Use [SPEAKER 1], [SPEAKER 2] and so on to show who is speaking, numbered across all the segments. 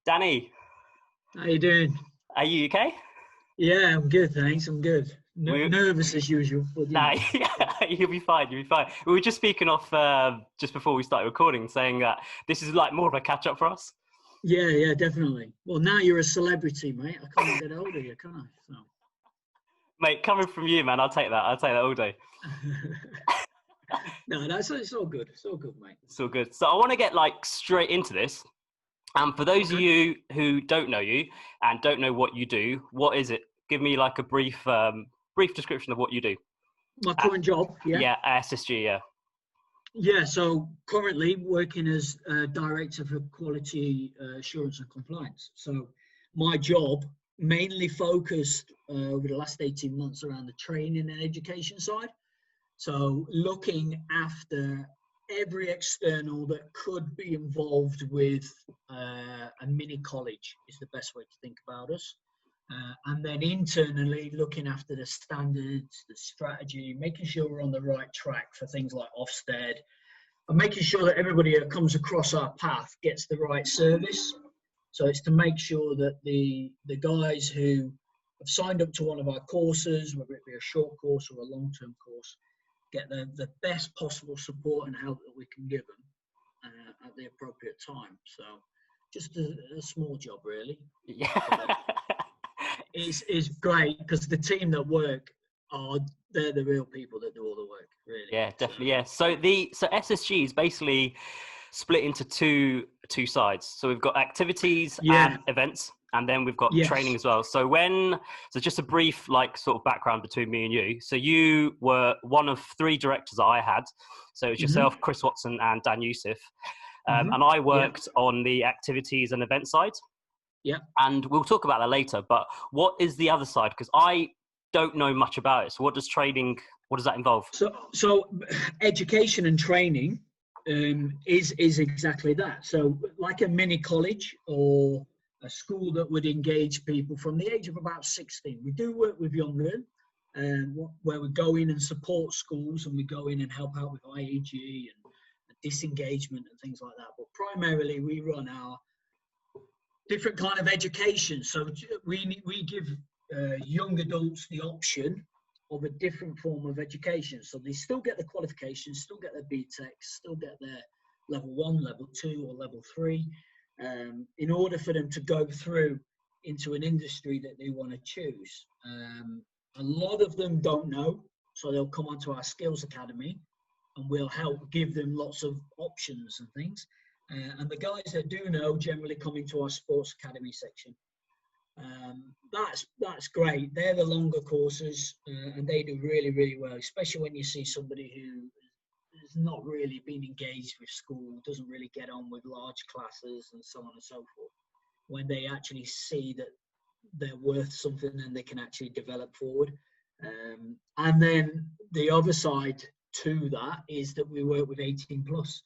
[SPEAKER 1] Danny,
[SPEAKER 2] How you doing?
[SPEAKER 1] are you okay?
[SPEAKER 2] Yeah, I'm good, thanks. I'm good.
[SPEAKER 1] We,
[SPEAKER 2] Nervous as usual, but
[SPEAKER 1] nah, you'll be fine. You'll be fine. We were just speaking off just before we started recording, saying that this is like more of a catch up for us.
[SPEAKER 2] yeah, definitely. Well, now you're a celebrity, mate. I can't get hold of you, can I? So.
[SPEAKER 1] Mate, coming from you, man, I'll take that. I'll take that all day.
[SPEAKER 2] No, it's all good. It's all good, mate.
[SPEAKER 1] It's all good. So I want to get like straight into this. And for those of you who don't know you and don't know what you do, what is it? Give me like a brief description of what you do.
[SPEAKER 2] My current job, yeah.
[SPEAKER 1] Yeah, SSG, yeah.
[SPEAKER 2] Yeah, so currently working as Director for Quality Assurance and Compliance. So my job mainly focused over the last 18 months around the training and education side. So looking after every external that could be involved with a mini college is the best way to think about us. And then internally looking after the standards, the strategy, making sure we're on the right track for things like Ofsted, and making sure that everybody that comes across our path gets the right service. So it's to make sure that the guys who have signed up to one of our courses, whether it be a short course or a long-term course, get the best possible support and help that we can give them at the appropriate time. So just a small job, really.
[SPEAKER 1] Yeah.
[SPEAKER 2] It's great because the team that work they're the real people that do all the work, really.
[SPEAKER 1] Yeah, definitely. Yeah. So SSG is basically split into two sides. So we've got activities and events, and then we've got training as well. So just a brief like sort of background between me and you. So you were one of three directors that I had. So it's yourself, Chris Watson, and Dan Youssef. And I worked on the activities and event side.
[SPEAKER 2] Yeah.
[SPEAKER 1] And we'll talk about that later. But what is the other side? Because I don't know much about it. So what does that involve?
[SPEAKER 2] So education and training is exactly that. So like a mini college or a school that would engage people from the age of about 16. We do work with younger, where we go in and support schools and we go in and help out with IEG and disengagement and things like that. But primarily we run our different kind of education. So we give young adults the option of a different form of education. So they still get the qualifications, still get their BTEC, still get their level 1, level 2 or level 3, in order for them to go through into an industry that they want to choose. A lot of them don't know, so they'll come onto our skills academy and we'll help give them lots of options and things. And the guys that do know generally come into our sports academy section. That's great. They're the longer courses and they do really, really well, especially when you see somebody who has not really been engaged with school, doesn't really get on with large classes and so on and so forth. When they actually see that they're worth something and they can actually develop forward. And then the other side to that is that we work with 18 plus.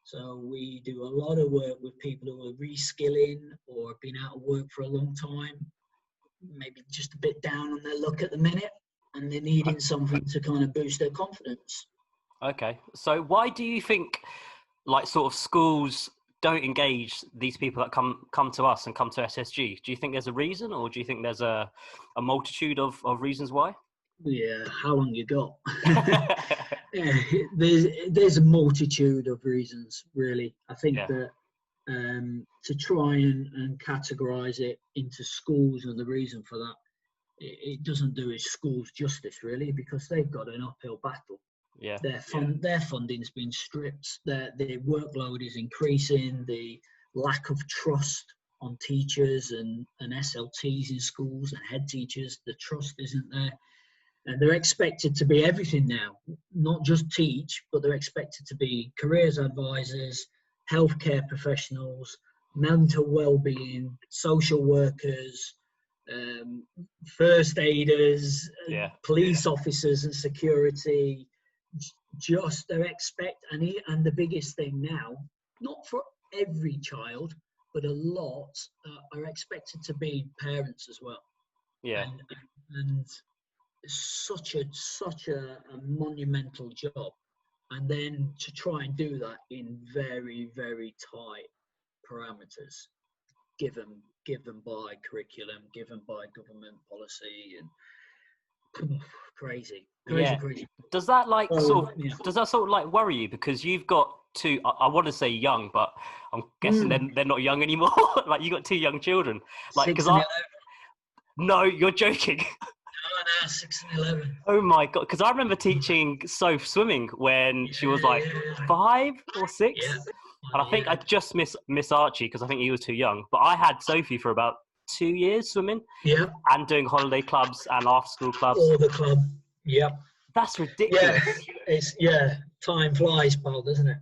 [SPEAKER 2] So we do a lot of work with people who are reskilling or have been out of work for a long time, maybe just a bit down on their luck at the minute, and they're needing something to kind of boost their confidence.
[SPEAKER 1] Okay. So why do you think like sort of schools don't engage these people that come to us and come to SSG? Do you think there's a reason, or do you think there's a multitude of reasons why?
[SPEAKER 2] Yeah, how long you got? Yeah, there's a multitude of reasons, really. I think that to try and categorize it into schools, and the reason for that, it doesn't do its schools justice, really, because they've got an uphill battle.
[SPEAKER 1] Yeah.
[SPEAKER 2] Their funding's been stripped, their workload is increasing, the lack of trust on teachers and SLTs in schools and head teachers, the trust isn't there. And they're expected to be everything now, not just teach, but they're expected to be careers advisors, healthcare professionals, mental well-being, social workers, first aiders, police officers and security. Just they're and the biggest thing now, not for every child, but a lot are expected to be parents as well.
[SPEAKER 1] Yeah.
[SPEAKER 2] And such a monumental job, and then to try and do that in very, very tight parameters given by curriculum, given by government policy, and crazy.
[SPEAKER 1] Does that does that sort of like worry you, because you've got two, I want to say young, but I'm guessing they're not young anymore. Like, you got two young children, like,
[SPEAKER 2] 6 and 11.
[SPEAKER 1] No, you're joking.
[SPEAKER 2] No, 6 and 11.
[SPEAKER 1] Oh my God, because I remember teaching Soph swimming when she was like 5 or 6.
[SPEAKER 2] Yeah.
[SPEAKER 1] And I think I just miss Archie because I think he was too young. But I had Sophie for about 2 years swimming.
[SPEAKER 2] Yeah.
[SPEAKER 1] And doing holiday clubs and after school clubs.
[SPEAKER 2] All the club. Yep.
[SPEAKER 1] That's ridiculous.
[SPEAKER 2] Time flies, pal, doesn't it?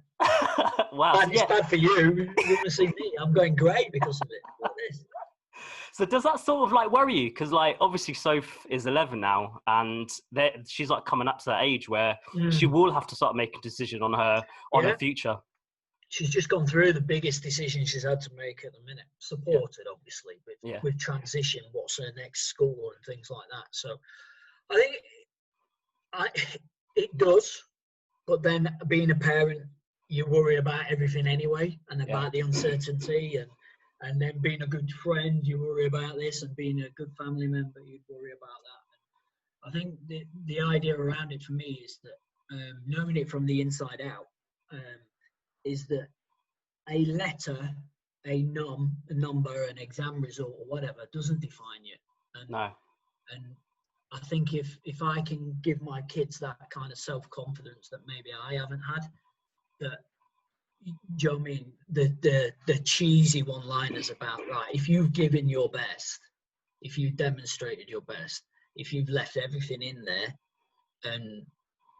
[SPEAKER 1] Wow.
[SPEAKER 2] It's bad for you. You want to see me? I'm going great because of it. What is?
[SPEAKER 1] So does that sort of like worry you? Because like obviously Soph is 11 now, and she's like coming up to that age where she will have to start making a decision on her future.
[SPEAKER 2] She's just gone through the biggest decision she's had to make at the minute. Supported, obviously, with transition, what's her next school and things like that. So I think it does, but then being a parent, you worry about everything anyway, and about the uncertainty, and then being a good friend, you worry about this, and being a good family member, you'd worry about that. And I think the idea around it for me is that knowing it from the inside out, is that a letter, a number, an exam result, or whatever doesn't define you. And I think if I can give my kids that kind of self-confidence that maybe I haven't had, that, do you know what I mean? The cheesy one-liners about, right, if you've given your best, if you've demonstrated your best, if you've left everything in there and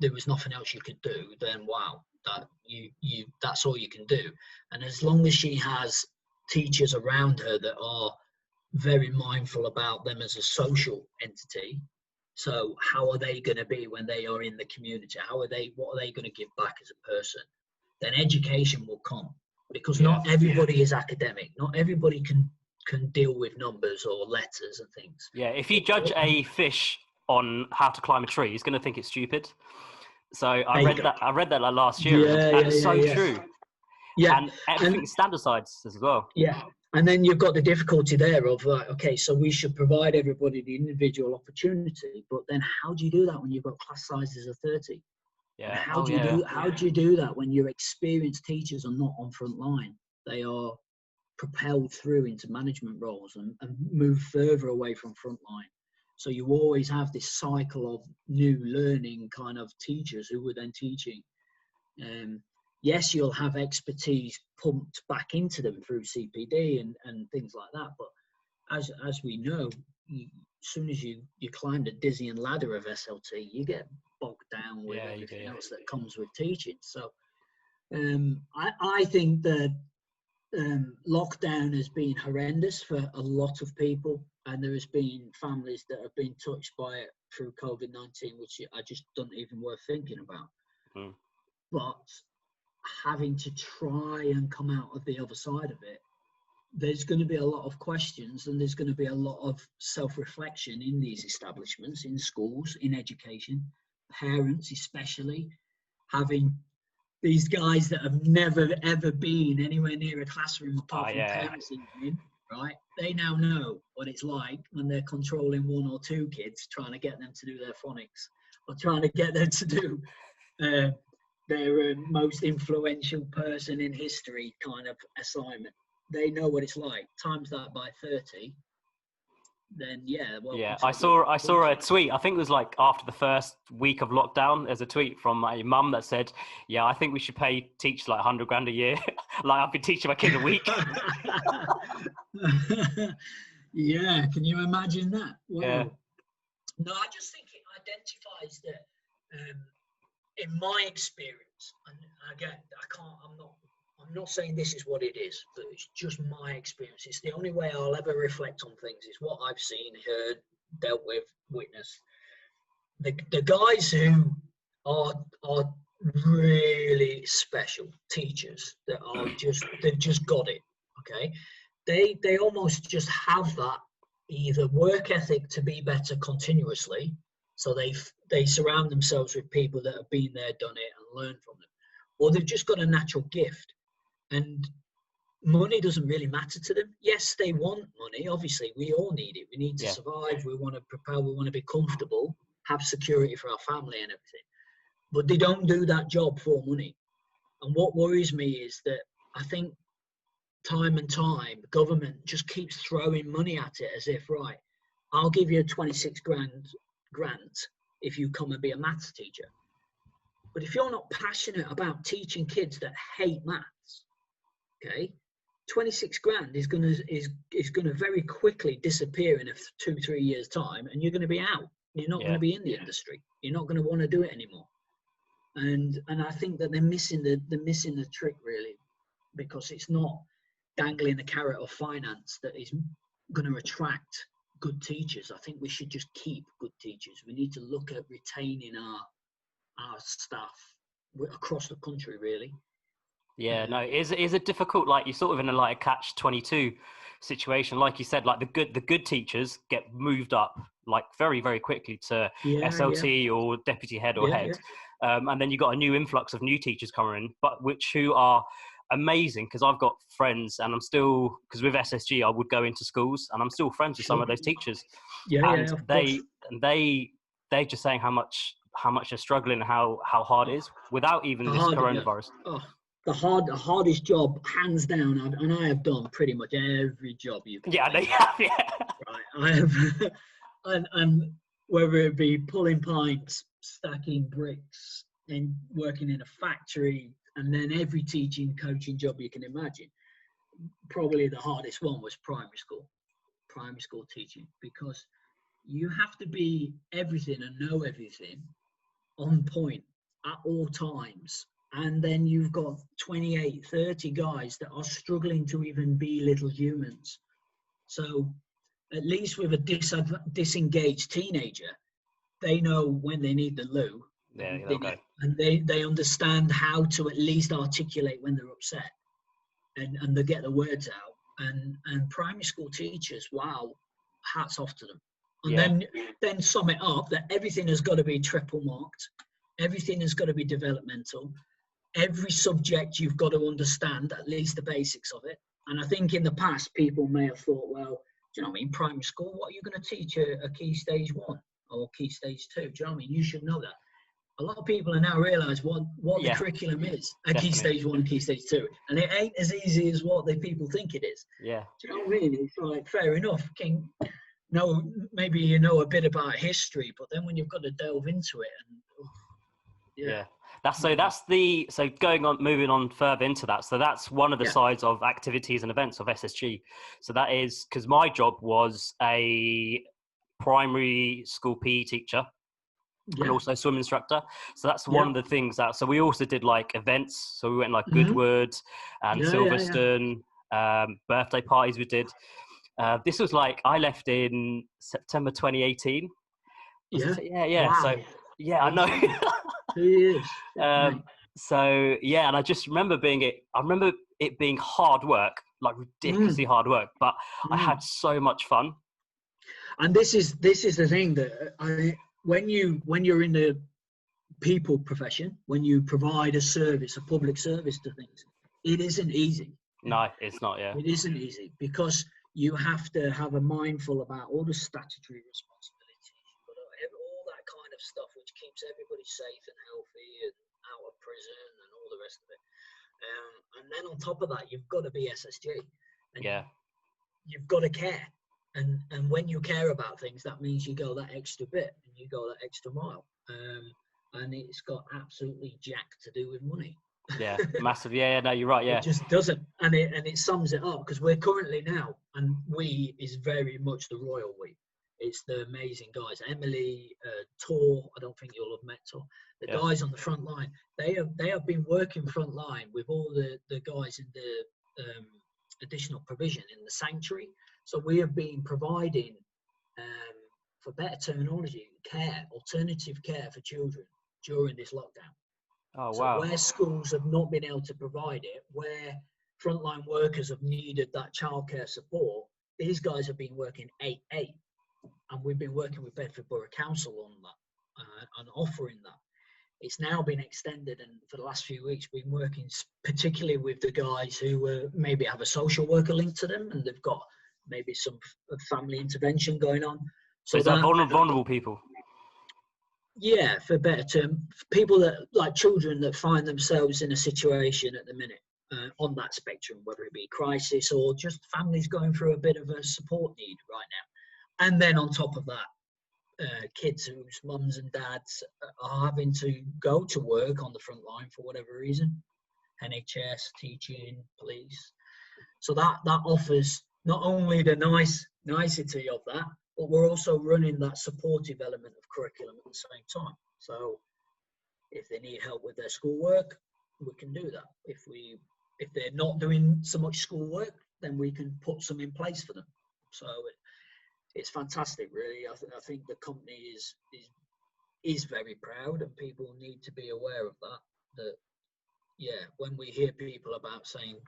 [SPEAKER 2] there was nothing else you could do, then wow, that that's all you can do. And as long as she has teachers around her that are very mindful about them as a social entity, so how are they going to be when they are in the community? What are they going to give back as a person? Then education will come, because not everybody is academic. Not everybody can deal with numbers or letters and things.
[SPEAKER 1] Yeah, if you judge a fish on how to climb a tree, he's going to think it's stupid. So I read that like last year, and it's so true. Yeah, and everything's standardized as well.
[SPEAKER 2] Yeah, and then you've got the difficulty there of like, okay, so we should provide everybody the individual opportunity, but then how do you do that when you've got class sizes of 30?
[SPEAKER 1] Yeah.
[SPEAKER 2] How do you do that when your experienced teachers are not on front line? They are propelled through into management roles and move further away from front line. So you always have this cycle of new learning kind of teachers who were then teaching. Yes, you'll have expertise pumped back into them through CPD and things like that. But as we know, as soon as you climb the dizzying ladder of SLT, you get bogged down with everything else that comes with teaching. So I think that lockdown has been horrendous for a lot of people, and there has been families that have been touched by it through COVID-19, which I just don't even worth thinking about. But having to try and come out of the other side of it, there's going to be a lot of questions, and there's going to be a lot of self-reflection in these establishments, in schools, in education, parents especially, having these guys that have never ever been anywhere near a classroom apart from parents evening, right? They now know what it's like when they're controlling 1 or 2 kids, trying to get them to do their phonics, or trying to get them to do their most influential person in history kind of assignment. They know what it's like. Times that by 30, then
[SPEAKER 1] I saw a tweet. I think it was like after the first week of lockdown. There's a tweet from my mum that said, "Yeah, I think we should pay teachers like $100,000 a year." Like, I've been teaching my kid a week.
[SPEAKER 2] Yeah, can you imagine that? Wow.
[SPEAKER 1] Yeah.
[SPEAKER 2] No, I just think it identifies that. In my experience, and again, I'm not saying this is what it is, but it's just my experience. It's the only way I'll ever reflect on things is what I've seen, heard, dealt with, witnessed. The guys who are really special teachers that are they've just got it. Okay, they almost just have that either work ethic to be better continuously. So they surround themselves with people that have been there, done it, and learned from them, or they've just got a natural gift. And money doesn't really matter to them. Yes, they want money. Obviously, we all need it. We need to survive. We want to prepare. We want to be comfortable, have security for our family and everything. But they don't do that job for money. And what worries me is that I think time and time, government just keeps throwing money at it as if, right, I'll give you a 26 grand grant if you come and be a maths teacher. But if you're not passionate about teaching kids that hate maths, okay, 26 grand is gonna very quickly disappear in 2-3 years time, and you're gonna be out. You're not gonna be in the industry. You're not gonna want to do it anymore. And I think that they're missing the trick really, because it's not dangling the carrot of finance that is going to attract good teachers. I think we should just keep good teachers. We need to look at retaining our staff across the country, really.
[SPEAKER 1] Yeah, no, it is a difficult, like, you're sort of in a catch-22 situation. Like you said, like the good teachers get moved up like very, very quickly to SLT or deputy head or head. And then you've got a new influx of new teachers coming in, but who are amazing, because I've got friends, and I'm still, because with SSG I would go into schools and I'm still friends with some of those teachers. They're just saying how much they're struggling and how hard it is without even this coronavirus.
[SPEAKER 2] The hardest job, hands down, and I have done pretty much every job you can.
[SPEAKER 1] Yeah, they have. Yeah,
[SPEAKER 2] right. I have, and whether it be pulling pints, stacking bricks, and working in a factory, and then every teaching, coaching job you can imagine. Probably the hardest one was primary school teaching, because you have to be everything and know everything on point at all times. And then you've got 28, 30 guys that are struggling to even be little humans. So at least with a disengaged teenager, they know when they need the loo. And they understand how to at least articulate when they're upset, and they get the words out. And primary school teachers, wow, hats off to them. And then sum it up that everything has got to be triple marked. Everything has got to be developmental. Every subject you've got to understand at least the basics of it. And I think in the past, people may have thought, well, do you know what I mean? Primary school, what are you going to teach a key stage 1 or key stage 2? Do you know what I mean? You should know that. A lot of people are now realise what the curriculum is at key stage 1 and key stage 2. And it ain't as easy as what the people think it is.
[SPEAKER 1] Yeah.
[SPEAKER 2] Do you know what I mean? It's like, fair enough. Maybe you know a bit about history, but then when you've got to delve into it, moving on further into that. So that's one of the sides of activities and events of SSG. So that is because my job was a primary school PE teacher and also swim instructor. So that's one of the things so we also did like events. So we went like Goodwood and Silverstone, birthday parties we did. This was like, I left in September 2018. Wow. So I know. 2 years.
[SPEAKER 1] And I just remember it being hard work, like ridiculously hard work, but I had so much fun.
[SPEAKER 2] And this is the thing that when you're in the people profession, when you provide a public service to things, it isn't easy.
[SPEAKER 1] No, it's not. Yeah,
[SPEAKER 2] it isn't easy, because you have to have a mindful about all the statutory responsibilities, all that kind of stuff, which keeps everybody safe and healthy and out of prison and all the rest of it. And then on top of that, you've got to be SSG. And you've got to care. And when you care about things, that means you go that extra bit and you go that extra mile. And it's got absolutely jack to do with money.
[SPEAKER 1] Yeah, massive. Yeah, no, you're right. Yeah,
[SPEAKER 2] it just doesn't, and it sums it up, because we're currently now, and we is very much the royal we. It's the amazing guys, Emily, Tor. I don't think you'll have met Tor. The guys on the front line. They have been working front line with all the guys in the additional provision in the sanctuary. So we have been providing, for better terminology, alternative care for children during this lockdown.
[SPEAKER 1] Oh,
[SPEAKER 2] so
[SPEAKER 1] wow.
[SPEAKER 2] Where schools have not been able to provide it, where frontline workers have needed that childcare support, these guys have been working 8-8. And we've been working with Bedford Borough Council on that and offering that. it's now been extended, and for the last few weeks we've been working particularly with the guys who maybe have a social worker linked to them, and they've got maybe some family intervention going on.
[SPEAKER 1] So is that vulnerable people?
[SPEAKER 2] Yeah, for a better term, people that, like children that find themselves in a situation at the minute on that spectrum, whether it be crisis or just families going through a bit of a support need right now. And then on top of that, kids whose mums and dads are having to go to work on the front line for whatever reason, NHS, teaching, police. So that offers not only the nicety of that, but we're also running that supportive element of curriculum at the same time. So if they need help with their schoolwork, we can do that. If they're not doing so much schoolwork, then we can put some in place for them. So it's fantastic, really. I think the company is very proud, and people need to be aware of that. That yeah, when we hear people about saying,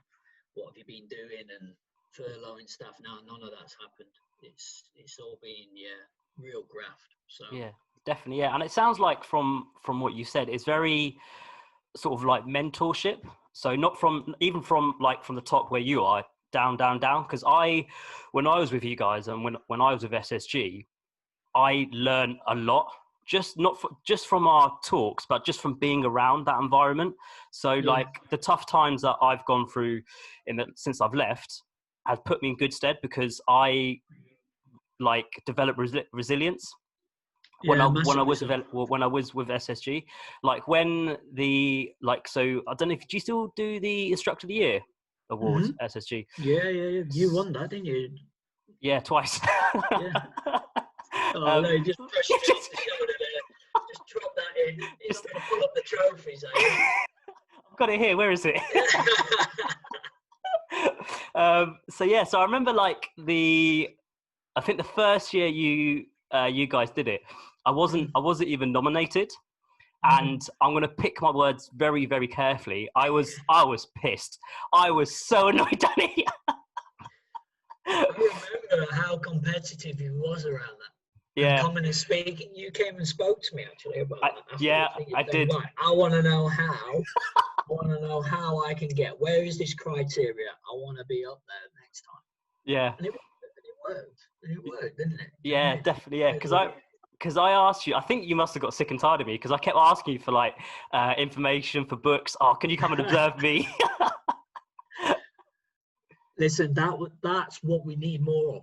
[SPEAKER 2] "What have you been doing?" and furloughing staff, now none of that's happened. It's all been real graft. So
[SPEAKER 1] yeah, definitely, yeah. And it sounds like from what you said, it's very sort of like mentorship. So not from the top where you are, down, because when I was with you guys and when I was with SSG, I learned a lot, just from our talks, but just from being around that environment. So like the tough times that I've gone through since I've left has put me in good stead, because I like developed resilience when I was with SSG. Like so I don't know if, do you still do the Instructor of the Year awards, SSG?
[SPEAKER 2] Yeah. You won that, didn't you?
[SPEAKER 1] Yeah, twice.
[SPEAKER 2] Yeah. Oh no, just brush it off the shoulder there. Just drop that in. You're not going to pull up the trophies, are you?
[SPEAKER 1] I've got it here. Where is it? So I remember like I think the first year you guys did it, I wasn't even nominated. And I'm going to pick my words very, very carefully. I was pissed. I was so annoyed, Danny.
[SPEAKER 2] I remember how competitive he was around that.
[SPEAKER 1] Yeah.
[SPEAKER 2] And coming and speaking, you came and spoke to me actually about that.
[SPEAKER 1] Yeah, I did.
[SPEAKER 2] Right, I want to know how I can get. Where is this criteria? I want to be up there next time.
[SPEAKER 1] Yeah.
[SPEAKER 2] And it worked. It worked, didn't it?
[SPEAKER 1] Yeah, definitely. Yeah, because I asked you, I think you must have got sick and tired of me, because I kept asking you for like information for books. Oh, can you come and observe me?
[SPEAKER 2] Listen, that's what we need more of.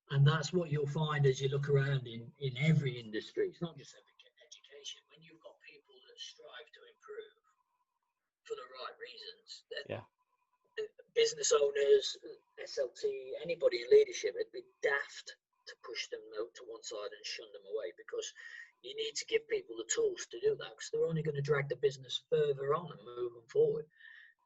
[SPEAKER 2] And that's what you'll find as you look around in every industry. It's not just education. When you've got people that strive to improve for the right reasons, then business owners, SLT, anybody in leadership, it'd be daft to push them to one side and shun them away, because you need to give people the tools to do that, because they're only going to drag the business further on and move them forward.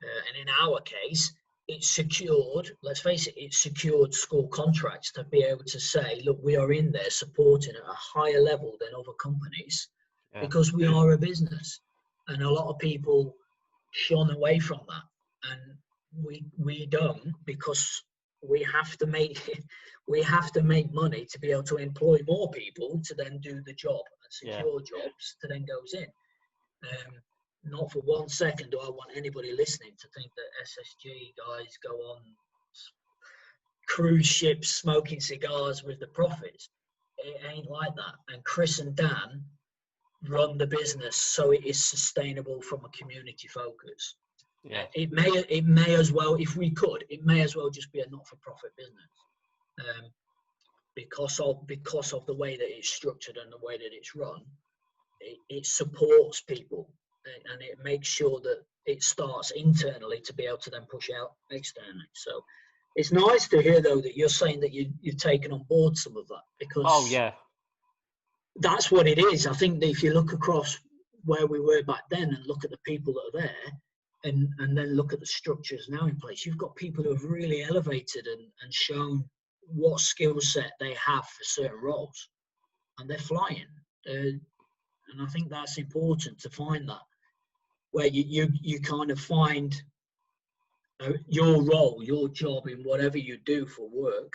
[SPEAKER 2] And in our case, it's secured, let's face it, it's secured school contracts to be able to say, look, we are in there supporting at a higher level than other companies, because we are a business. And a lot of people shun away from that. And we don't, because we have to make money to be able to employ more people to then do the job and secure jobs to then goes in. Not for 1 second do I want anybody listening to think that SSG guys go on cruise ships smoking cigars with the profits. It ain't like that. And Chris and Dan run the business so it is sustainable from a community focus. Yeah. It may as well, if we could, it may as well just be a not-for-profit business. Because of the way that it's structured and the way that it's run, it supports people. And it makes sure that it starts internally to be able to then push out externally. So it's nice to hear, though, that you're saying that you've taken on board some of that, because that's what it is. I think that if you look across where we were back then and look at the people that are there, and then look at the structures now in place, you've got people who have really elevated and shown what skill set they have for certain roles, and they're flying. And I think that's important to find that, where you kind of find your role, your job in whatever you do for work,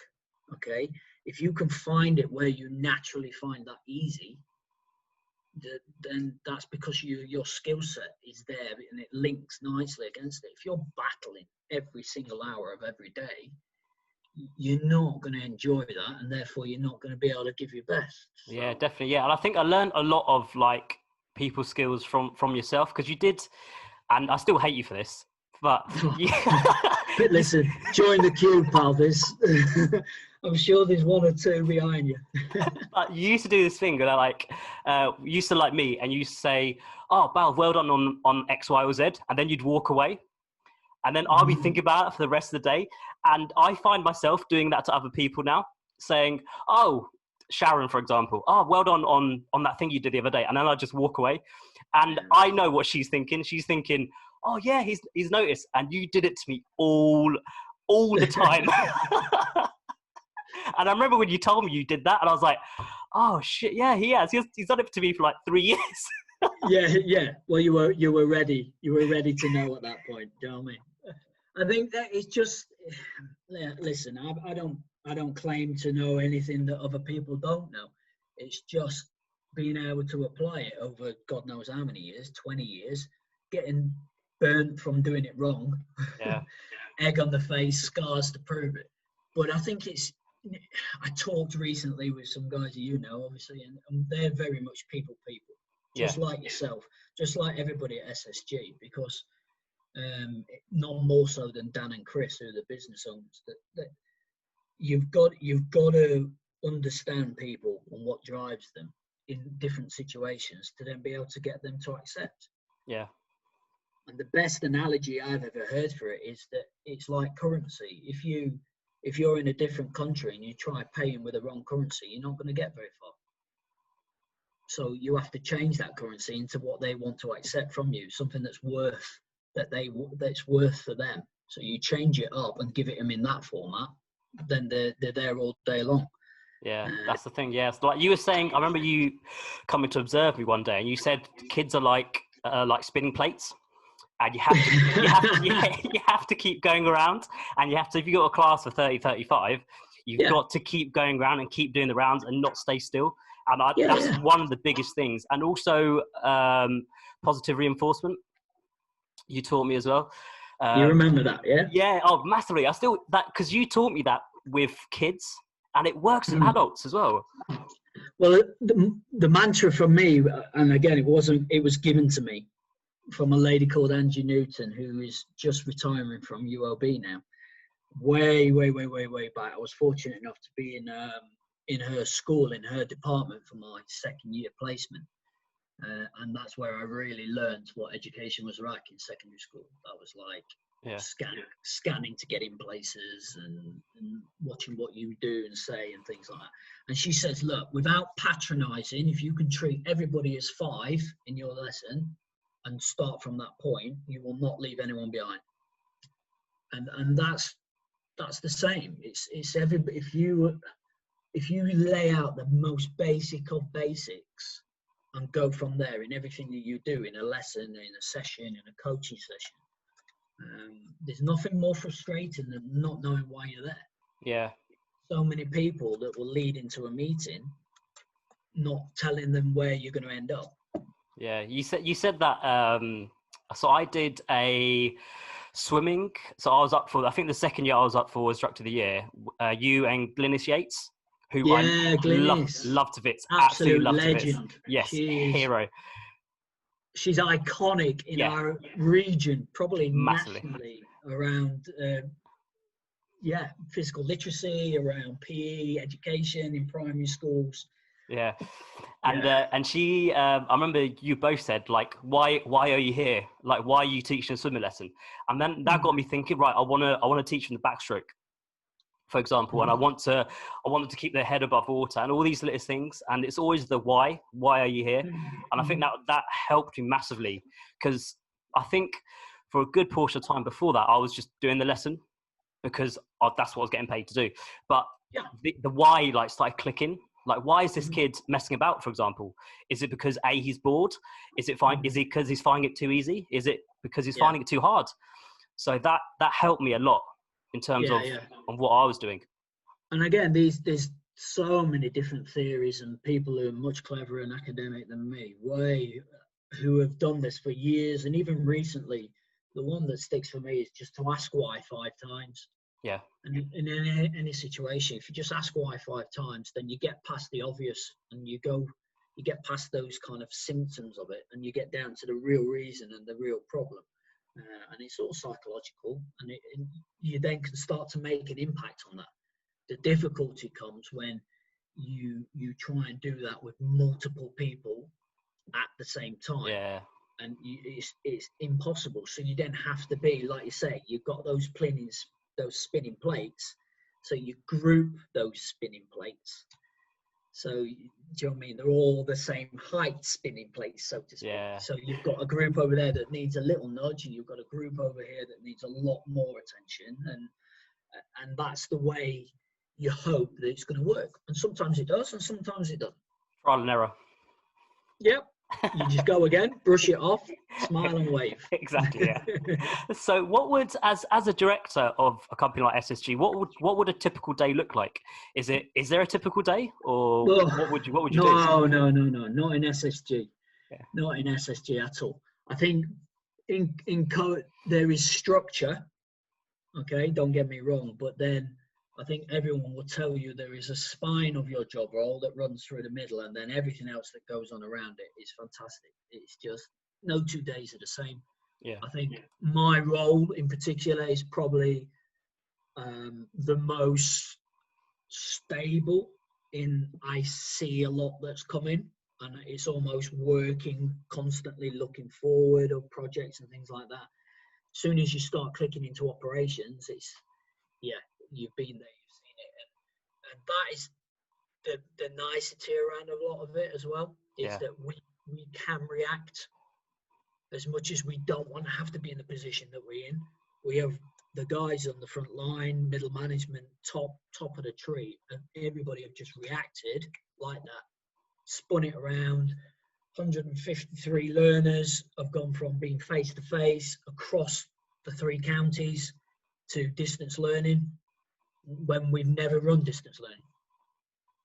[SPEAKER 2] okay? If you can find it where you naturally find that easy, then that's because your skill set is there and it links nicely against it. If you're battling every single hour of every day, you're not going to enjoy that, and therefore you're not going to be able to give your best. So.
[SPEAKER 1] Yeah, definitely. Yeah, and I think I learned a lot of like people skills from yourself, because you did, and I still hate you for this, but
[SPEAKER 2] listen, join the queue, pal. I'm sure there's one or two behind you.
[SPEAKER 1] But you used to do this thing where like, you used to like me, and you used to say, "Oh, Balve, well done on X, Y, or Z," and then you'd walk away, and then I'll be thinking about it for the rest of the day. And I find myself doing that to other people now, saying, "Oh, Sharon, for example, oh, well done on that thing you did the other day," and then I just walk away, and I know what she's thinking. She's thinking, "Oh yeah, he's noticed," and you did it to me all the time. And I remember when you told me you did that, and I was like, "Oh shit, yeah, he has. He's done it to me for like 3 years."
[SPEAKER 2] Yeah. Well, you were ready. You were ready to know at that point. Do you know what I mean? I think that it's just, listen, I don't claim to know anything that other people don't know. It's just being able to apply it over God knows how many years, 20 years, getting burnt from doing it wrong.
[SPEAKER 1] Yeah.
[SPEAKER 2] Egg on the face, scars to prove it. But I think I talked recently with some guys that obviously, and they're very much people, just like yourself, just like everybody at SSG, because not more so than Dan and Chris, who are the business owners, that you've got to understand people and what drives them in different situations to then be able to get them to accept.
[SPEAKER 1] Yeah.
[SPEAKER 2] And the best analogy I've ever heard for it is that it's like currency. If you're in a different country and you try paying with the wrong currency, you're not going to get very far. So you have to change that currency into what they want to accept from you, something that's worth for them. So you change it up and give it them in that format, then they're there all day long.
[SPEAKER 1] Yeah, that's the thing. Yeah, so like you were saying, I remember you coming to observe me one day, and you said kids are like spinning plates, and you have to keep going around, and you have to, if you got a class of 30, 35, you've got to keep going around and keep doing the rounds and not stay still. And that's one of the biggest things. And also positive reinforcement. You taught me as well.
[SPEAKER 2] You remember that, yeah?
[SPEAKER 1] Yeah, oh, massively. I still, because you taught me that with kids, and it works with adults as well.
[SPEAKER 2] Well, the mantra for me, and again, it was given to me from a lady called Angie Newton, who is just retiring from UOB now. Way back. I was fortunate enough to be in her school, in her department for my second year placement. And that's where I really learned what education was like in secondary school. That was like scanning to get in places and watching what you do and say and things like that. And she says, look, without patronising, if you can treat everybody as 5 in your lesson and start from that point, you will not leave anyone behind. And that's the same. It's everybody. If you lay out the most basic of basics and go from there in everything that you do, in a lesson, in a session, in a coaching session, there's nothing more frustrating than not knowing why you're there. Yeah. So many people that will lead into a meeting not telling them where you're going to end up.
[SPEAKER 1] Yeah, you said that. So I did a swimming. So I was up for, I think the second year I was up for Instructor of the Year. You and Glynis Yates, who I love to bits. Absolute legend. Yes, hero.
[SPEAKER 2] She's iconic in our region, probably nationally, around physical literacy, around PE education in primary schools.
[SPEAKER 1] Yeah. And she, I remember you both said, like, why are you here? Like, why are you teaching a swimming lesson? And then that got me thinking, right, I want to teach them the backstroke, for example, and I want them to keep their head above water and all these little things. And it's always the why are you here? And I think that helped me massively, because I think for a good portion of time before that, I was just doing the lesson because that's what I was getting paid to do. But the why started clicking. Like, why is this kid messing about, for example? Is it because A, he's bored? Is it because he's finding it too easy? Is it because he's finding it too hard? So that helped me a lot in terms of what I was doing.
[SPEAKER 2] And again, there's so many different theories and people who are much cleverer and academic than me, who have done this for years. And even recently, the one that sticks for me is just to ask why 5 times.
[SPEAKER 1] Yeah.
[SPEAKER 2] And in any situation, if you just ask why 5 times, then you get past the obvious and you get past those kind of symptoms of it, and you get down to the real reason and the real problem. And it's all psychological, and you then can start to make an impact on that. The difficulty comes when you try and do that with multiple people at the same time.
[SPEAKER 1] Yeah.
[SPEAKER 2] And it's impossible. So you then have to be, like you say, you've got those spinning plates. So you group those spinning plates. So, do you know what I mean? They're all the same height spinning plates, so to speak.
[SPEAKER 1] Yeah.
[SPEAKER 2] So you've got a group over there that needs a little nudge, and you've got a group over here that needs a lot more attention. And that's the way you hope that it's going to work. And sometimes it does, and sometimes it doesn't.
[SPEAKER 1] Trial and error.
[SPEAKER 2] Yep. You just go again, brush it off, smile and wave.
[SPEAKER 1] Exactly. Yeah. So, what would, as a director of a company like SSG, what would a typical day look like? Is there a typical day, or what would you do?
[SPEAKER 2] No, not in SSG. Yeah. Not in SSG at all. I think in code there is structure. Okay, don't get me wrong, but then I think everyone will tell you there is a spine of your job role that runs through the middle, and then everything else that goes on around it is fantastic. It's just no 2 days are the same.
[SPEAKER 1] Yeah.
[SPEAKER 2] I think my role in particular is probably the most stable. I see a lot that's coming, and it's almost working constantly, looking forward of projects and things like that. As soon as you start clicking into operations, you've been there, you've seen it, and that is the nicety around a lot of it as well, is that we can react as much as we don't want to have to be in the position that we're in. We have the guys on the front line, middle management, top of the tree, and everybody have just reacted like that, spun it around. 153 learners have gone from being face-to-face across the 3 counties to distance learning, when we've never run distance learning.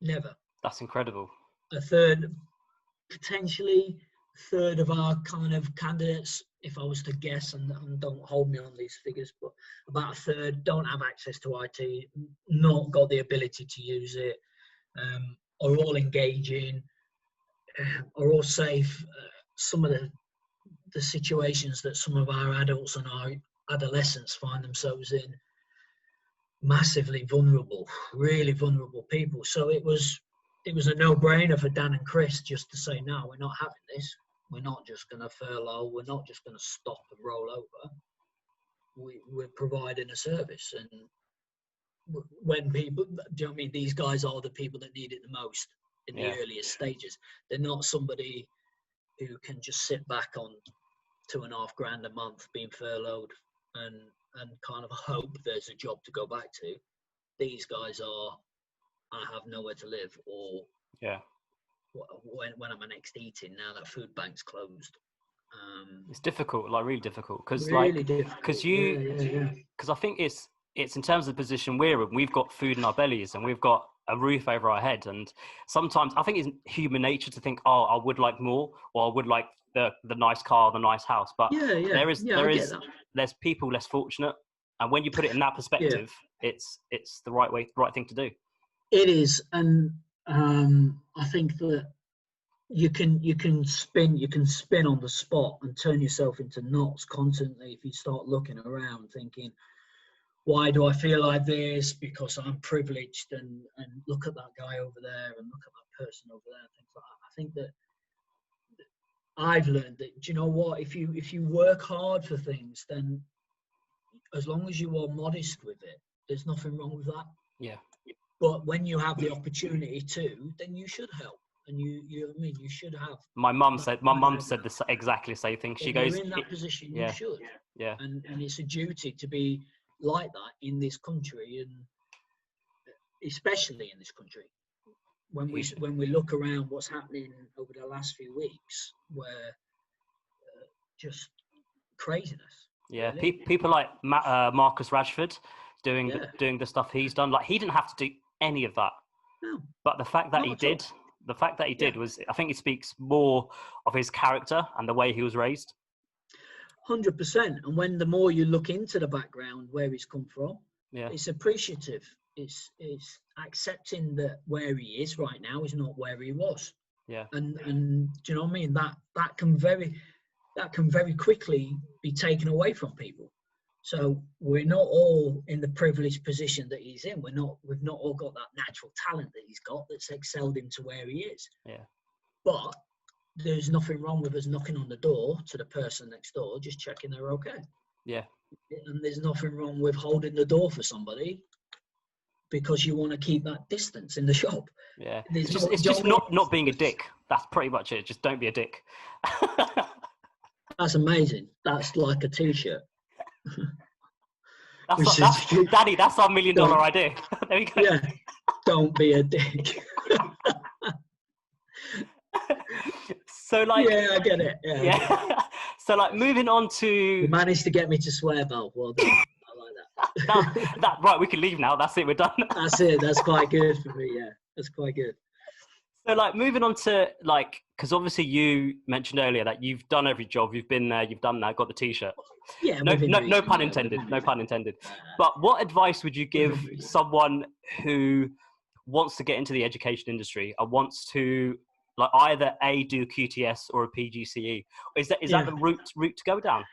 [SPEAKER 2] Never.
[SPEAKER 1] That's incredible.
[SPEAKER 2] Potentially a third of our kind of candidates, if I was to guess, and don't hold me on these figures, but about a third don't have access to IT, not got the ability to use it, are all engaging, are all safe. Some of the situations that some of our adults and our adolescents find themselves in, massively vulnerable, really vulnerable people. So it was a no-brainer for Dan and Chris just to say, no, we're not having this. We're not just going to furlough. We're not just going to stop and roll over. We're providing a service. And when people, do you know what I mean? These guys are the people that need it the most in the earliest stages. They're not somebody who can just sit back on $2,500 a month being furloughed and kind of hope there's a job to go back to. These guys are, I have nowhere to live, or when am I next eating now that food bank's closed?
[SPEAKER 1] It's difficult, like really difficult, because I think it's in terms of the position we're in, we've got food in our bellies and we've got a roof over our head, and sometimes I think it's human nature to think, oh, I would like more, or I would like the nice car, the nice house, but there's people less fortunate, and when you put it in that perspective, it's the right thing to do.
[SPEAKER 2] It is, and I think that you can spin on the spot and turn yourself into knots constantly if you start looking around thinking, why do I feel like this? Because I'm privileged, and look at that guy over there, and look at that person over there, and things like that. I think that I've learned that, do you know what? If you work hard for things, then as long as you are modest with it, there's nothing wrong with that.
[SPEAKER 1] Yeah.
[SPEAKER 2] But when you have the opportunity to, then you should help, and you know what I mean. You should have.
[SPEAKER 1] My mum said exactly the same thing. She goes,
[SPEAKER 2] "You're in that position. You should."
[SPEAKER 1] Yeah.
[SPEAKER 2] And it's a duty to be like that in this country, and especially in this country. When we look around what's happening over the last few weeks, where just craziness.
[SPEAKER 1] Yeah, really. People like Marcus Rashford doing the stuff he's done. Like, he didn't have to do any of that.
[SPEAKER 2] No,
[SPEAKER 1] But the fact that
[SPEAKER 2] not
[SPEAKER 1] he
[SPEAKER 2] at all.
[SPEAKER 1] did, the fact that he did was, I think it speaks more of his character and the way he was raised.
[SPEAKER 2] 100%. And when the more you look into the background where he's come from,
[SPEAKER 1] Yeah.
[SPEAKER 2] it's appreciative. It's accepting that where he is right now is not where he was.
[SPEAKER 1] Yeah.
[SPEAKER 2] And do you know what I mean? That can very quickly be taken away from people. So we're not all in the privileged position that he's in. We've not all got that natural talent that he's got that's excelled him to where he is.
[SPEAKER 1] Yeah.
[SPEAKER 2] But there's nothing wrong with us knocking on the door to the person next door, just checking they're okay.
[SPEAKER 1] Yeah.
[SPEAKER 2] And there's nothing wrong with holding the door for somebody because you want to keep that distance in the shop.
[SPEAKER 1] Yeah. It's just not being a dick. That's pretty much it. Just don't be a dick.
[SPEAKER 2] That's amazing. That's like a t-shirt.
[SPEAKER 1] Daddy, that's our $1 million idea. There we go.
[SPEAKER 2] Yeah. Don't be a dick.
[SPEAKER 1] So like,
[SPEAKER 2] yeah, I get it. Yeah.
[SPEAKER 1] So like, moving on to,
[SPEAKER 2] you managed to get me to swear, Balve. Well done. I like that.
[SPEAKER 1] Right, we can leave now. That's it. We're done.
[SPEAKER 2] That's it. That's quite good for me. Yeah, that's quite good.
[SPEAKER 1] So like, moving on to like, because obviously you mentioned earlier that you've done every job. You've been there. You've done that. Got the t-shirt.
[SPEAKER 2] Yeah.
[SPEAKER 1] No pun intended. No pun intended. But what advice would you give someone who wants to get into the education industry and wants to, like, either A, do QTS or a PGCE? Is that the route to go down?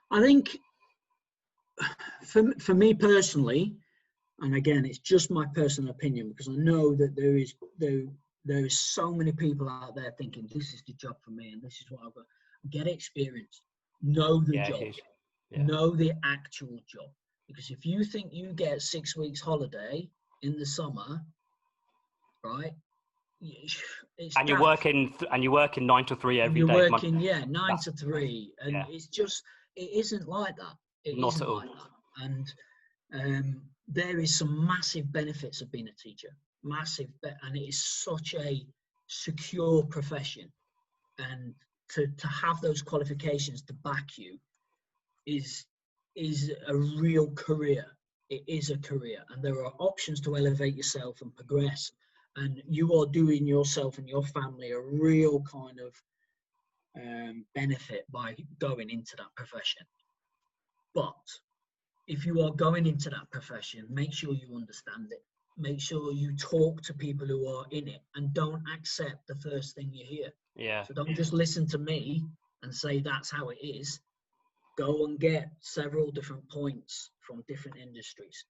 [SPEAKER 2] I think for me personally, and again, it's just my personal opinion, because I know that there is so many people out there thinking this is the job for me and this is what I've got. Get experience, know the job, know the actual job. Because if you think you get 6 weeks holiday in the summer, right?
[SPEAKER 1] And you're working 9 to 3 every day.
[SPEAKER 2] You're working 9 to 3, and it's just, it isn't like that.
[SPEAKER 1] Not at all.
[SPEAKER 2] Like that. And there is some massive benefits of being a teacher, and it is such a secure profession, and to have those qualifications to back you is a real career. It is a career, and there are options to elevate yourself and progress, and you are doing yourself and your family a real kind of benefit by going into that profession. But if you are going into that profession, make sure you understand it. Make sure you talk to people who are in it, and don't accept the first thing you hear.
[SPEAKER 1] Yeah.
[SPEAKER 2] So don't just listen to me and say that's how it is. Go and get several different points from different industries,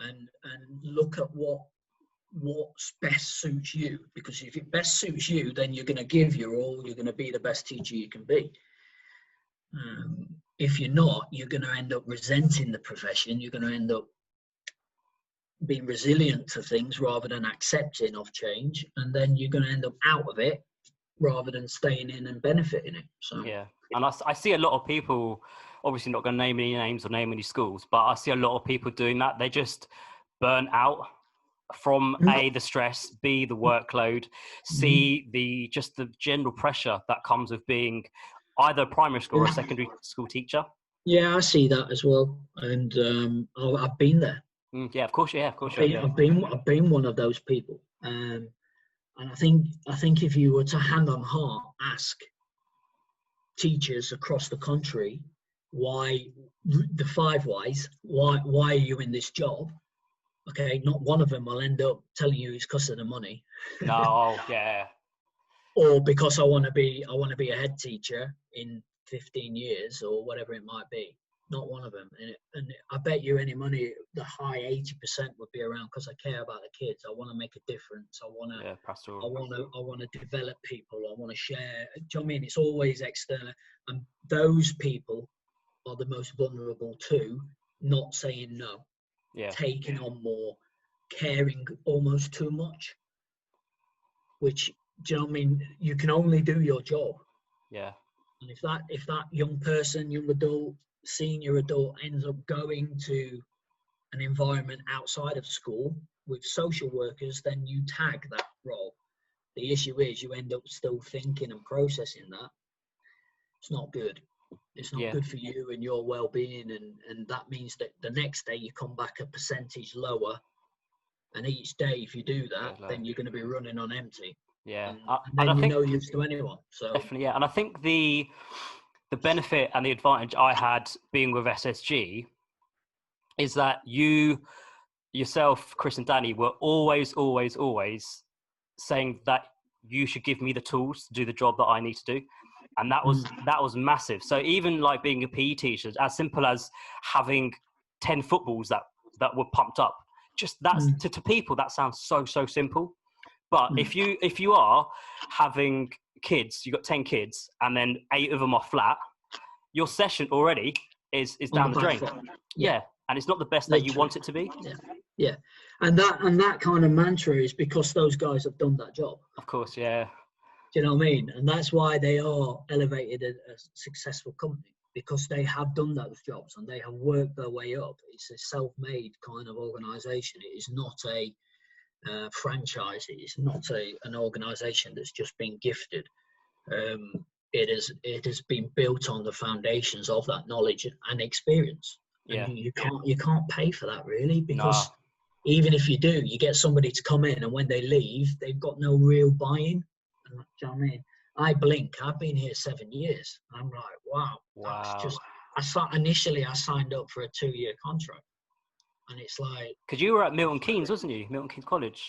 [SPEAKER 2] and look at what's best suits you. Because if it best suits you, then you're going to give your all. You're going to be the best teacher you can be. If you're not, you're going to end up resenting the profession. You're going to end up being resilient to things rather than accepting of change, and then you're going to end up out of it rather than staying in and benefiting it. So
[SPEAKER 1] yeah, and I see a lot of people, obviously not going to name any names or name any schools, but I see a lot of people doing that. They just burn out from A, the stress, B, the workload, C, the general pressure that comes with being either a primary school or a secondary school teacher.
[SPEAKER 2] Yeah, I see that as well, and I've been there.
[SPEAKER 1] Yeah, of course.
[SPEAKER 2] I've been one of those people, and I think if you were to hand on heart ask teachers across the country why the 5 whys, why are you in this job? Okay, not one of them will end up telling you it's because of the money.
[SPEAKER 1] No, yeah.
[SPEAKER 2] Or because I want to be a head teacher in 15 years or whatever it might be. Not one of them. And I bet you any money, the high 80% would be around because I care about the kids. I want to make a difference. I want to develop people. I want to share. Do you know what I mean? It's always external. And those people are the most vulnerable to not saying no.
[SPEAKER 1] Yeah.
[SPEAKER 2] Taking on more, caring almost too much. Which, do you know what I mean? You can only do your job.
[SPEAKER 1] Yeah. And
[SPEAKER 2] if that young person, young adult, senior adult ends up going to an environment outside of school with social workers, then you tag that role. The issue is you end up still thinking and processing that. It's not good. It's not good for you and your well-being, and that means that the next day you come back a percentage lower And each day, if you do that, then you're going to be running on empty.
[SPEAKER 1] Yeah.
[SPEAKER 2] And then you're no use to anyone. So
[SPEAKER 1] definitely, yeah. And I think the benefit and the advantage I had being with SSG is that you yourself, Chris and Danny, were always saying that you should give me the tools to do the job that I need to do. And that was massive. So even like being a PE teacher, as simple as having 10 footballs that were pumped up, just that's to people, that sounds so simple. But if you are having kids, you've got 10 kids and then 8 of them are flat, your session already is down the drain. Yeah. And it's not the best that you want it to be.
[SPEAKER 2] Yeah. And that kind of mantra is because those guys have done that job.
[SPEAKER 1] Of course, yeah.
[SPEAKER 2] Do you know what I mean? And that's why they are elevated a successful company, because they have done those jobs and they have worked their way up. It's a self-made kind of organization. It is not a franchise. It is not an organization that's just been gifted. It has been built on the foundations of that knowledge and experience.
[SPEAKER 1] Yeah.
[SPEAKER 2] And you can't pay for that really, because even if you do, you get somebody to come in and when they leave, they've got no real buy-in. Do you know what I mean? I blink. I've been here 7 years. I'm like, wow. That's just. Initially, I signed up for a 2-year contract, and it's like.
[SPEAKER 1] Because you were at Milton Keynes, wasn't you? Milton Keynes College.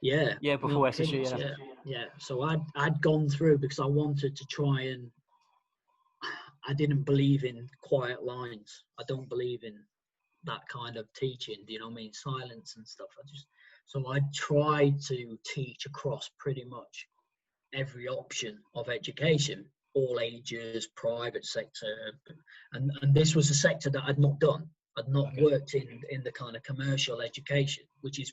[SPEAKER 2] Yeah.
[SPEAKER 1] Yeah, before SSG.
[SPEAKER 2] Yeah. So I'd gone through because I wanted to try and. I didn't believe in quiet lines. I don't believe in that kind of teaching. Do you know what I mean? Silence and stuff. So I tried to teach across pretty much every option of education, all ages, private sector, and this was a sector that I'd not done. I'd not worked in the kind of commercial education, which is,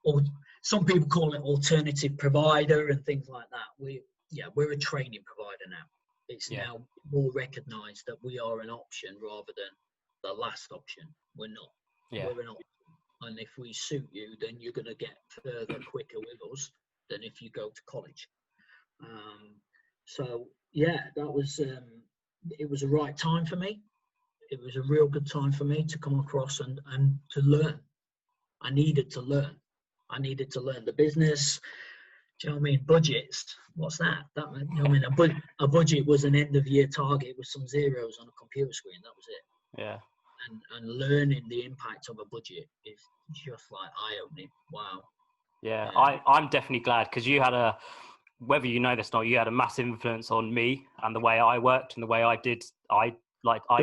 [SPEAKER 2] or some people call it alternative provider and things like that. We're a training provider now. It's now more recognised that we are an option rather than the last option. We're not.
[SPEAKER 1] Yeah.
[SPEAKER 2] We're an option, and if we suit you, then you're going to get further quicker with us than if you go to college. So that was it was a right time for me. It was a real good time for me to come across and to learn. I needed to learn the business. Do you know what I mean? Budgets. What's that? You know what I mean? A budget was an end of year target with some zeros on a computer screen. That was it.
[SPEAKER 1] Yeah.
[SPEAKER 2] And learning the impact of a budget is just like eye-opening. Wow.
[SPEAKER 1] Yeah. I'm definitely glad, because you had whether you know this or not, you had a massive influence on me and the way I worked and the way I did. I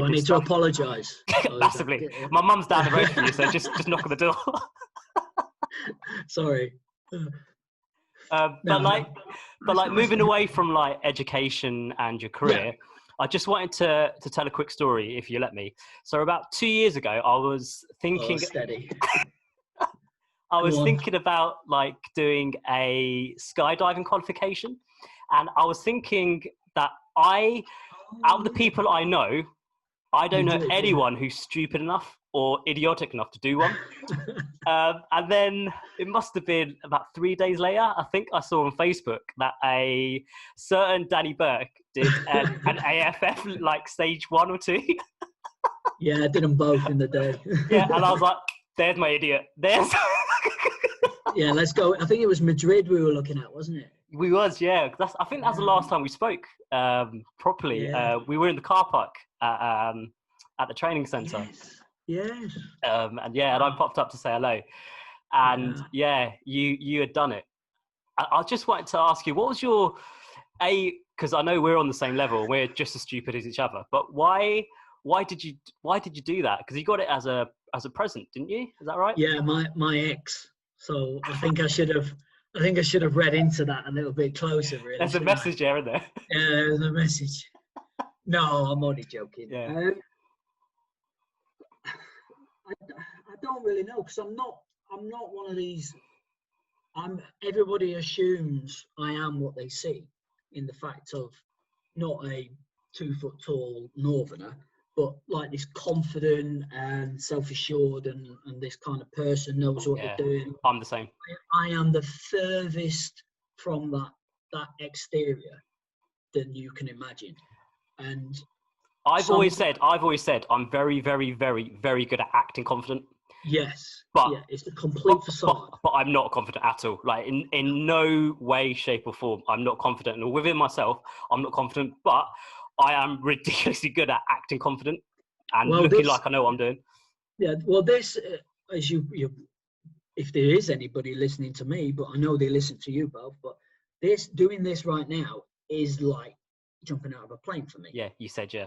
[SPEAKER 2] need to apologise?
[SPEAKER 1] Massively. My mum's down the road from you, so just knock on the door.
[SPEAKER 2] Sorry.
[SPEAKER 1] But moving away from like education and your career, I just wanted to tell a quick story, if you let me. So about 2 years ago, I was thinking.
[SPEAKER 2] Steady.
[SPEAKER 1] I was thinking about like doing a skydiving qualification, and I was thinking that out of the people I know, I don't know anyone who's stupid enough or idiotic enough to do one. And then it must have been about 3 days later, I think I saw on Facebook that a certain Danny Burke did an AFF like stage 1 or 2.
[SPEAKER 2] Yeah, I did them both in the day.
[SPEAKER 1] Yeah, and I was like, there's my idiot. There's.
[SPEAKER 2] Yeah, let's go. I think it was Madrid we were looking at, wasn't it?
[SPEAKER 1] We was, yeah. I think that's the last time we spoke properly. Yeah. We were in the car park at the training centre.
[SPEAKER 2] Yes.
[SPEAKER 1] And I popped up to say hello. And you had done it. I just wanted to ask you, what was your because I know we're on the same level, we're just as stupid as each other, but why did you do that? Because you got it as a present, didn't you? Is that right?
[SPEAKER 2] Yeah, my ex. So I think I should have read into that a little bit closer, really.
[SPEAKER 1] There's a message there, isn't there?
[SPEAKER 2] Yeah, there's a message. No, I'm only joking.
[SPEAKER 1] Yeah.
[SPEAKER 2] I don't really know, because I'm not one of these. Everybody assumes I am what they see, in the fact of not a 2 foot tall northerner, but like this confident and self-assured and this kind of person knows what they're doing.
[SPEAKER 1] I'm the same.
[SPEAKER 2] I am the furthest from that exterior than you can imagine. And
[SPEAKER 1] I've always said I'm very, very, very, very good at acting confident.
[SPEAKER 2] Yes.
[SPEAKER 1] But
[SPEAKER 2] yeah, it's a complete facade.
[SPEAKER 1] But I'm not confident at all. Like in no way, shape or form, I'm not confident. And within myself, I'm not confident, but I am ridiculously good at acting confident and looking like I know what I'm doing.
[SPEAKER 2] Yeah. Well, this, as you, if there is anybody listening to me, but I know they listen to you, Balve, but doing this right now is like jumping out of a plane for me.
[SPEAKER 1] Yeah, you said, yeah.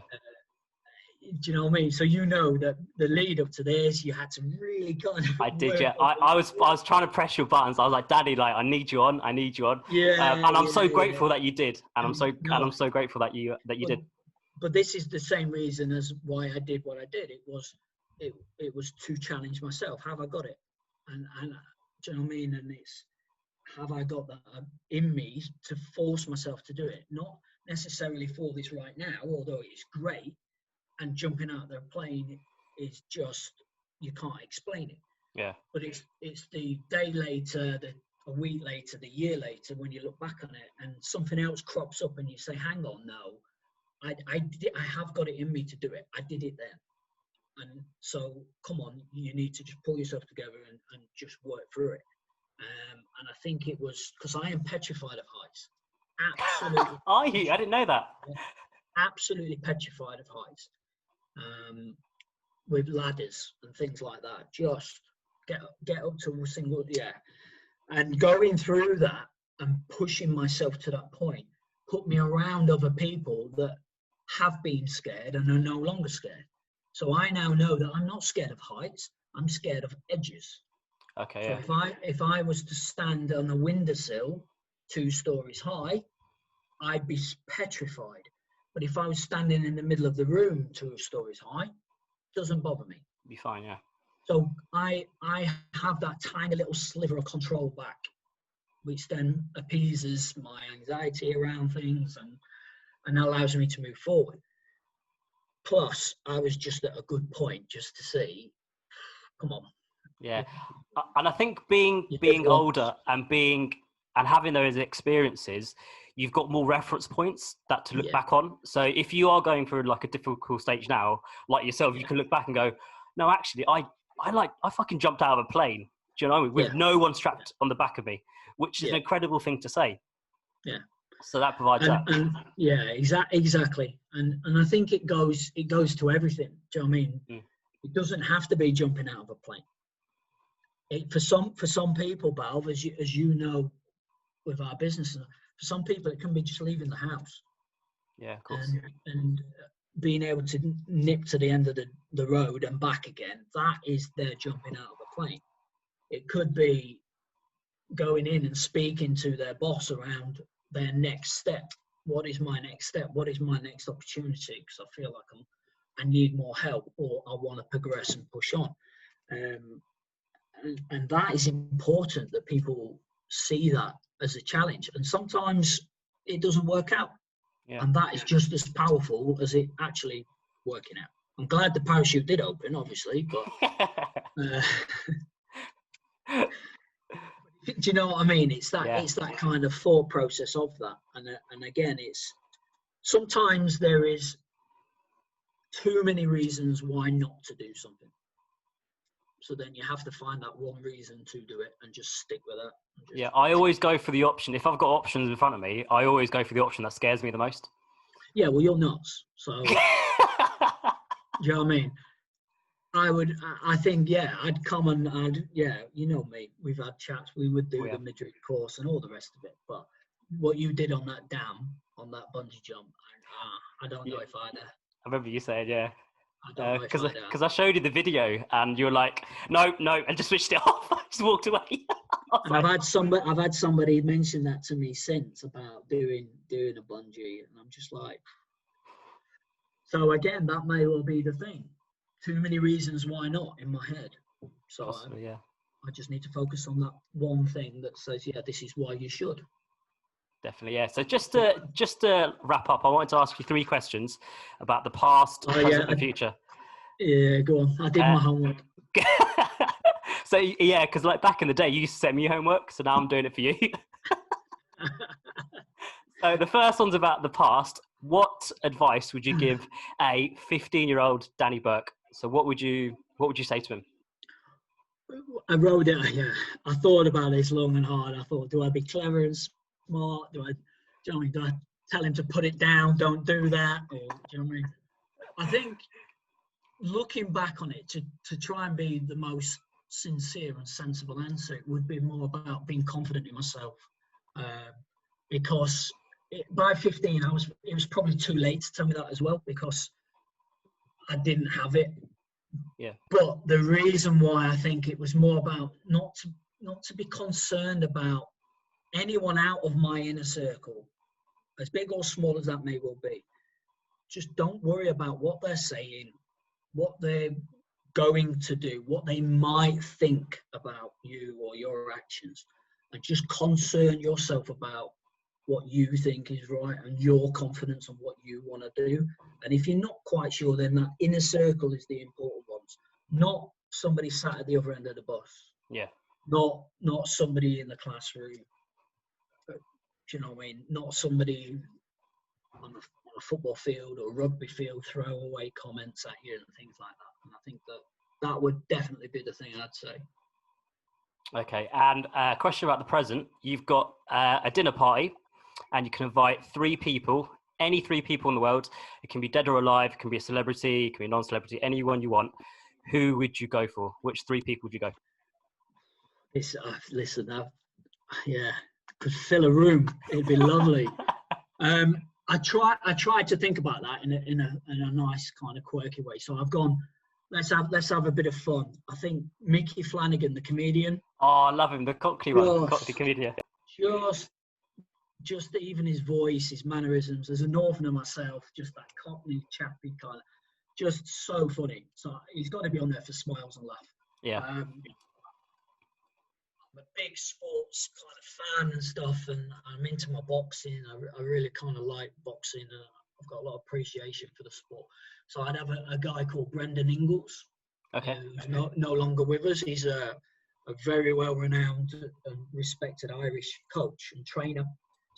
[SPEAKER 2] Do you know what I mean? So you know that the lead up to this, you had to really kind of.
[SPEAKER 1] I did, yeah. I was trying to press your buttons. I was like, Daddy, like, I need you on.
[SPEAKER 2] Yeah.
[SPEAKER 1] And I'm so grateful that you did, and I'm so grateful that you did.
[SPEAKER 2] But this is the same reason as why I did what I did. It was to challenge myself. Have I got it? And do you know what I mean? And it's, have I got that in me to force myself to do it? Not necessarily for this right now, although it's great. And jumping out of the plane is just, you can't explain it.
[SPEAKER 1] Yeah.
[SPEAKER 2] But it's the day later, a week later, the year later, when you look back on it and something else crops up and you say, hang on, no, I have got it in me to do it. I did it then. And so, come on, you need to just pull yourself together and just work through it. And I think it was, because I am petrified of heights. Absolutely.
[SPEAKER 1] Are you? I didn't know that.
[SPEAKER 2] Absolutely petrified of heights. With ladders and things like that, just get up to a single, and going through that and pushing myself to that point put me around other people that have been scared and are no longer scared. So I now know that I'm not scared of heights, I'm scared of edges.
[SPEAKER 1] Okay.
[SPEAKER 2] So if I was to stand on a windowsill 2 stories high, I'd be petrified. But if I was standing in the middle of the room 2 stories high, it doesn't bother me.
[SPEAKER 1] Be fine, yeah.
[SPEAKER 2] So I have that tiny little sliver of control back, which then appeases my anxiety around things and allows me to move forward. Plus, I was just at a good point just to see, come on.
[SPEAKER 1] Yeah. And I think being older and having those experiences, you've got more reference points that to look back on. So if you are going through like a difficult stage now, like yourself, you can look back and go, no, actually, I fucking jumped out of a plane. Do you know what I mean? With no one strapped on the back of me, which is an incredible thing to say.
[SPEAKER 2] Yeah.
[SPEAKER 1] So that provides that.
[SPEAKER 2] And exactly. And I think it goes to everything. Do you know what I mean? It doesn't have to be jumping out of a plane. For some people, Balve, as you know, with our business, for some people it can be just leaving the house.
[SPEAKER 1] Yeah, of course.
[SPEAKER 2] And being able to nip to the end of the road and back again, that is their jumping out of a plane. It could be going in and speaking to their boss around their next step. What is my next step? What is my next opportunity? Because I feel like I need more help, or I want to progress and push on. And that is important, that people see that as a challenge. And sometimes it doesn't work out. Yeah. And that is just as powerful as it actually working out. I'm glad the parachute did open, obviously, but do you know what I mean? It's that kind of thought process of that. And again, it's sometimes there is too many reasons why not to do something. So then you have to find that one reason to do it and just stick with it.
[SPEAKER 1] I always go for the option. If I've got options in front of me, I always go for the option that scares me the most.
[SPEAKER 2] Yeah, well, you're nuts. So, do you know what I mean? I think, I'd come and you know me, we've had chats, we would do the Madrid course and all the rest of it. But what you did on that dam, on that bungee jump, I don't know if I'd.
[SPEAKER 1] I remember you saying, because I showed you the video and you were like, no, and just switched it off. I just walked away.
[SPEAKER 2] And I've had somebody mention that to me since about doing a bungee, and I'm just like, so again, that may well be the thing. Too many reasons why not in my head. So possibly, I just need to focus on that one thing that says, this is why you should.
[SPEAKER 1] Definitely, yeah. So just to wrap up, I wanted to ask you 3 questions about the past, present, and future.
[SPEAKER 2] Yeah, go on. I did my homework.
[SPEAKER 1] So because like back in the day, you used to send me homework, so now I'm doing it for you. So the first one's about the past. What advice would you give a 15-year-old Danny Burke? So what would you say to him?
[SPEAKER 2] I wrote it. Yeah, I thought about this long and hard. I thought, do I be clever and smart? Do I tell him to put it down? Don't do that. Or, do you know what I mean? I think looking back on it, to try and be the most sincere and sensible answer, it would be more about being confident in myself. Because by 15, it was probably too late to tell me that as well, because I didn't have it.
[SPEAKER 1] Yeah.
[SPEAKER 2] But the reason why I think it was more about not to be concerned about anyone out of my inner circle, as big or small as that may well be. Just don't worry about what they're saying, what they're going to do, what they might think about you or your actions, and just concern yourself about what you think is right and your confidence on what you want to do. And if you're not quite sure, then that inner circle is the important ones, not somebody sat at the other end of the bus.
[SPEAKER 1] Yeah.
[SPEAKER 2] Not somebody in the classroom. Do you know what I mean? Not somebody on a football field or rugby field throw away comments at you and things like that. And I think that would definitely be the thing I'd say.
[SPEAKER 1] Okay, and a question about the present. You've got a dinner party, and you can invite 3 people, any 3 people in the world. It can be dead or alive, it can be a celebrity, it can be a non-celebrity, anyone you want. Who would you go for? Which 3 people would you go?
[SPEAKER 2] Listen, could fill a room. It'd be lovely. I tried to think about that in a nice kind of quirky way. So I've gone, let's have a bit of fun. I think Micky Flanagan, the comedian.
[SPEAKER 1] Oh, I love him, the Cockney one, Cockney comedian.
[SPEAKER 2] Just even his voice, his mannerisms. As a Northerner myself, just that Cockney chappy kind of, just so funny. So he's got to be on there for smiles and laugh.
[SPEAKER 1] Yeah.
[SPEAKER 2] I'm a big sports kind of fan and stuff, and I'm into my boxing. I really kind of like boxing. I've got a lot of appreciation for the sport. So I'd have a guy called Brendan Ingalls, who's no longer with us. He's a very well-renowned and respected Irish coach and trainer.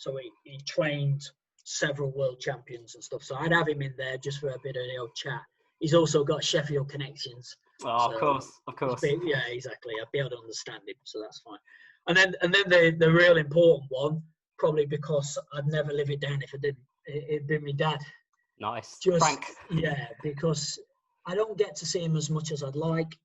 [SPEAKER 2] So he trained several world champions and stuff. So I'd have him in there just for a bit of the old chat. He's also got Sheffield connections.
[SPEAKER 1] Oh,
[SPEAKER 2] so
[SPEAKER 1] of course.
[SPEAKER 2] Yeah, exactly. I'd be able to understand him, so that's fine. And then the real important one, probably because I'd never live it down if I didn't. It'd be my dad.
[SPEAKER 1] Nice.
[SPEAKER 2] Frank. Yeah, because I don't get to see him as much as I'd like.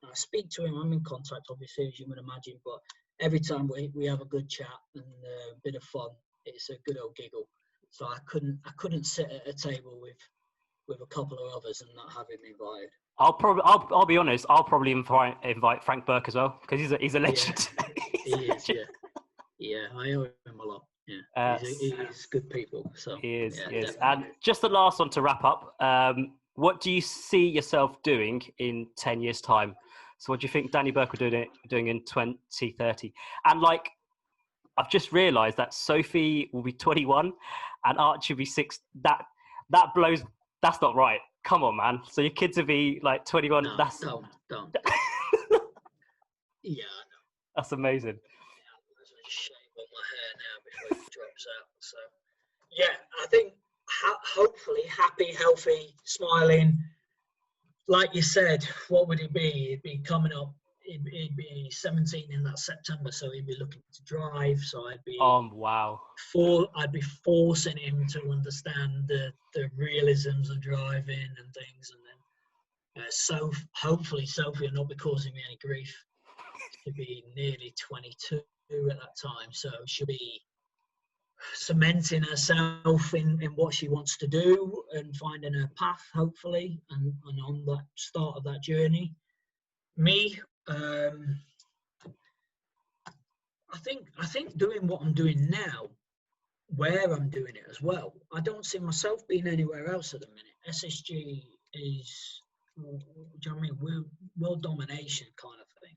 [SPEAKER 2] I speak to him. I'm in contact, obviously, as you would imagine. But every time we have a good chat and a bit of fun, it's a good old giggle. So I couldn't sit at a table with a couple of others and not have him invited.
[SPEAKER 1] I'll be honest. I'll probably invite Frank Burke as well, because he's a legend.
[SPEAKER 2] Yeah, he is. Yeah, I owe him a lot. Yeah, he's good people. So
[SPEAKER 1] he is.
[SPEAKER 2] Yeah,
[SPEAKER 1] he is.
[SPEAKER 2] definitely.
[SPEAKER 1] And just the last one to wrap up. What do you see yourself doing in 10 years' time? So what do you think Danny Burke will doing in 2030? And like, I've just realised that Sophie will be 21 and Archie will be 6. That blows. That's not right. Come on, man. So your kids will be like 21.
[SPEAKER 2] No,
[SPEAKER 1] that's
[SPEAKER 2] don't. Yeah, I know.
[SPEAKER 1] That's amazing.
[SPEAKER 2] I'm going to shave all my hair now before it drops out. So, yeah, I think hopefully happy, healthy, smiling. Like you said, what would it be? It'd be coming up. He'd be 17 in that September, so he'd be looking to drive. So I'd be
[SPEAKER 1] wow.
[SPEAKER 2] I'd be forcing him to understand the realisms of driving and things, and then so hopefully Sophie will not be causing me any grief. She'll be nearly 22 at that time, so she'll be cementing herself in what she wants to do and finding her path, hopefully, and on that start of that journey. Me, I think doing what I'm doing now, where I'm doing it as well, I don't see myself being anywhere else at the minute. SSG is, do you know what I mean, world domination kind of thing.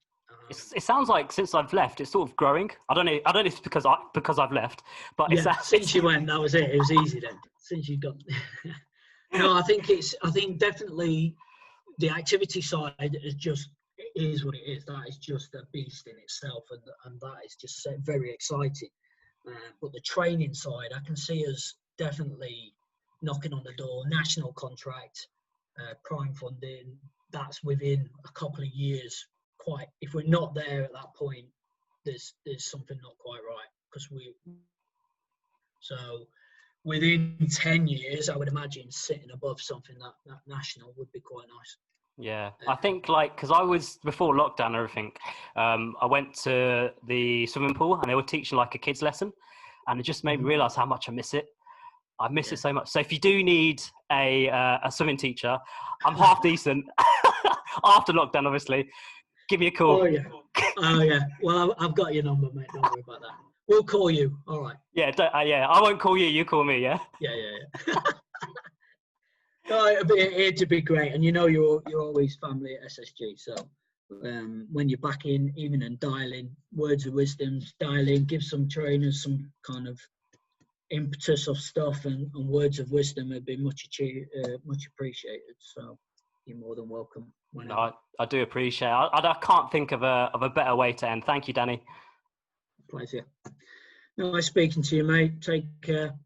[SPEAKER 1] It sounds like since I've left, it's sort of growing. I don't know if it's because I've left, but
[SPEAKER 2] since you went, that was it. It was easy then. Since you got, no, I think definitely the activity side is what it is. That is just a beast in itself, and that is just very exciting. But the training side, I can see us definitely knocking on the door. National contract, prime funding. That's within a couple of years, if we're not there at that point, there's something not quite right, because so within 10 years, I would imagine sitting above something that national would be quite nice.
[SPEAKER 1] Yeah, I think because I was, before lockdown and everything, I went to the swimming pool and they were teaching like a kids lesson, and it just made me realise how much I miss it. I miss it so much. So if you do need a swimming teacher, I'm half decent after lockdown, obviously. Give me a call.
[SPEAKER 2] Oh yeah. Well, I've got your number, mate. Don't worry about that. We'll call you. All right.
[SPEAKER 1] Yeah, I won't call you. You call me. Yeah.
[SPEAKER 2] Yeah. No, it'd be great, and you're always family at SSG. So when you're back in, even and dialing words of wisdom, give some trainers some kind of impetus of stuff and words of wisdom would be much appreciated. So you're more than welcome.
[SPEAKER 1] No, I do appreciate it. I can't think of a better way to end. Thank you, Danny.
[SPEAKER 2] Pleasure. Nice speaking to you, mate. Take care.